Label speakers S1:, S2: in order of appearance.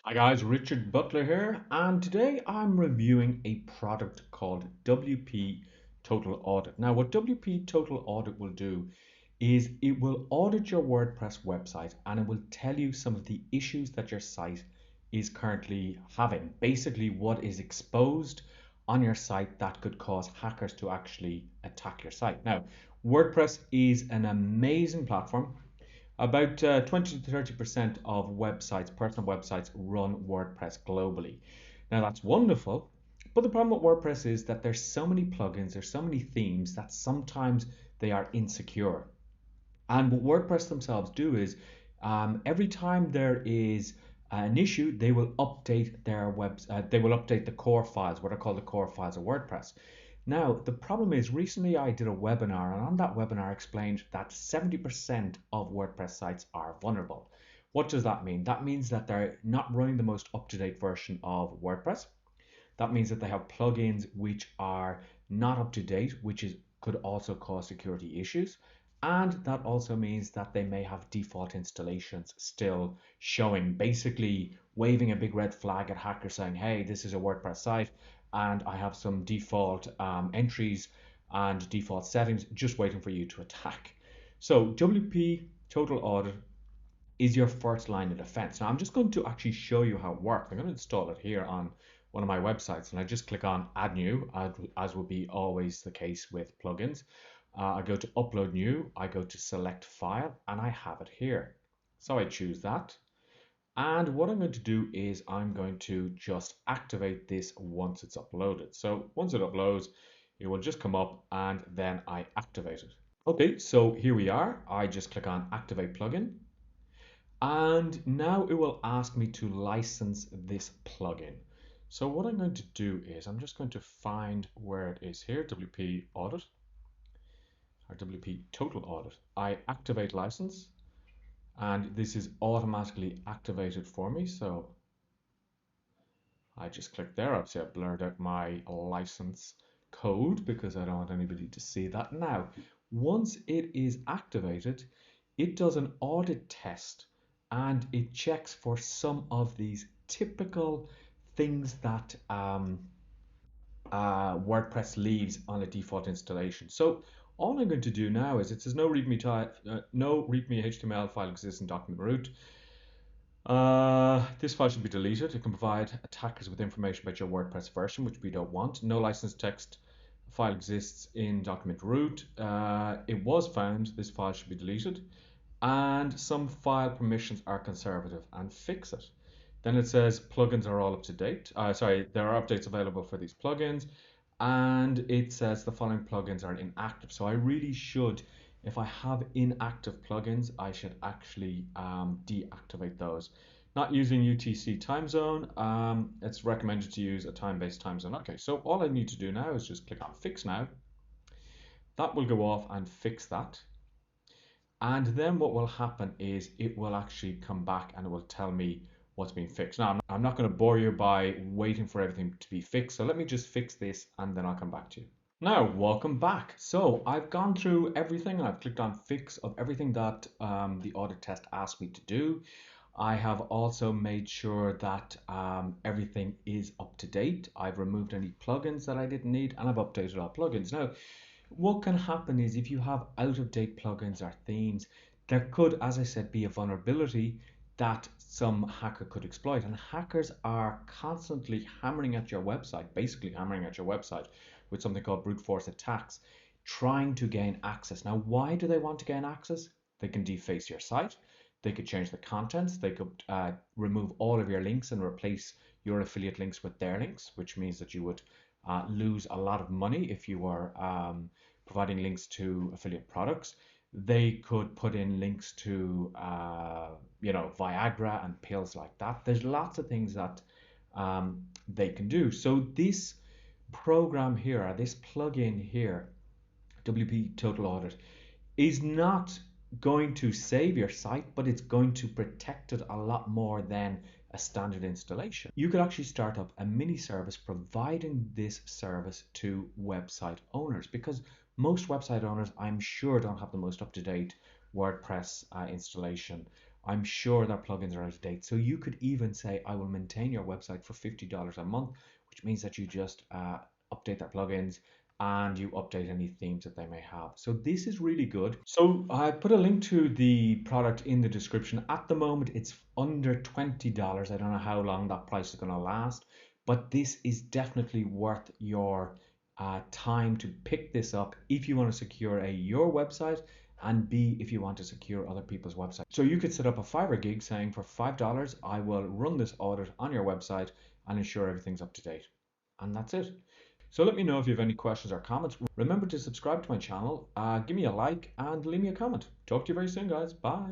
S1: Hi guys, Richard Butler here, and today I'm reviewing a product called WP Total Audit. Now, what WP Total Audit will do is it will audit your WordPress website and it will tell you some of the issues that your site is currently having. Basically, what is exposed on your site that could cause hackers to actually attack your site. Now, WordPress is an amazing platform. About 20 to 30% of websites, personal websites, run WordPress globally. Now that's wonderful, but the problem with WordPress is that there's so many plugins, there's so many themes that sometimes they are insecure. And what WordPress themselves do is every time there is an issue, they will update their they will update the core files, what are called the core files of WordPress. Now, the problem is recently I did a webinar, and on that webinar I explained that 70% of WordPress sites are vulnerable. What does that mean? That means that they're not running the most up-to-date version of WordPress. That means that they have plugins which are not up to date, which could also cause security issues. And that also means that they may have default installations still showing, basically waving a big red flag at hackers saying, hey, this is a WordPress site and I have some default entries and default settings just waiting for you to attack. So WP Total Audit is your first line of defense. Now I'm just going to actually show you how it works. I'm going to install it here on one of my websites, and I just click on add new, as will be always the case with plugins. I go to upload new, I go to select file, and I have it here. So I choose that. And what I'm going to do is I'm going to just activate this once it's uploaded. So once it uploads, it will just come up and then I activate it. Okay, so here we are. I just click on activate plugin. And now it will ask me to license this plugin. So what I'm going to do is I'm just going to find where it is here, WP Audit, or WP Total Audit. I activate license, and this is automatically activated for me. So I just click there. Obviously, I blurred out my license code because I don't want anybody to see that. Now, once it is activated, it does an audit test and it checks for some of these typical things that WordPress leaves on a default installation. So all I'm going to do now is it says no README HTML file exists in document root. This file should be deleted. It can provide attackers with information about your WordPress version, which we don't want. No licensed text file exists in document root. It was found. This file should be deleted. And some file permissions are conservative, and fix it. Then it says plugins are all up to date. Sorry, there are updates available for these plugins. And it says the following plugins are inactive. So I really should, if I have inactive plugins, I should actually deactivate those. Not using UTC time zone. It's recommended to use a time-based time zone. Okay, so all I need to do now is just click on fix now. That will go off and fix that. And then what will happen is it will actually come back and it will tell me what's been fixed. Now, I'm not going to bore you by waiting for everything to be fixed. So let me just fix this and then I'll come back to you. Now, welcome back. So I've gone through everything and I've clicked on fix of everything that the audit test asked me to do. I have also made sure that everything is up to date. I've removed any plugins that I didn't need and I've updated all plugins. Now, what can happen is if you have out of date plugins or themes, there could, as I said, be a vulnerability that some hacker could exploit. And hackers are constantly hammering at your website, basically hammering at your website with something called brute force attacks, trying to gain access. Now, why do they want to gain access? They can deface your site. They could change the contents. They could remove all of your links and replace your affiliate links with their links, which means that you would lose a lot of money if you were providing links to affiliate products. They could put in links to, Viagra and pills like that. There's lots of things that they can do. So this program here, or this plugin here, WP Total Audit, is not going to save your site, but it's going to protect it a lot more than a standard installation. You could actually start up a mini service providing this service to website owners, because most website owners, I'm sure, don't have the most up-to-date WordPress installation I'm sure their plugins are out of date. So you could even say, I will maintain your website for $50 a month, which means that you just update their plugins and you update any themes that they may have. So this is really good. So I put a link to the product in the description. At the moment, it's under $20. I don't know how long that price is going to last, but this is definitely worth your time to pick this up if you want to secure your website, and B, if you want to secure other people's websites. So you could set up a Fiverr gig saying, for $5, I will run this audit on your website and ensure everything's up to date. And that's it. So let me know if you have any questions or comments. Remember to subscribe to my channel, give me a like, and leave me a comment. Talk to you very soon, guys. Bye.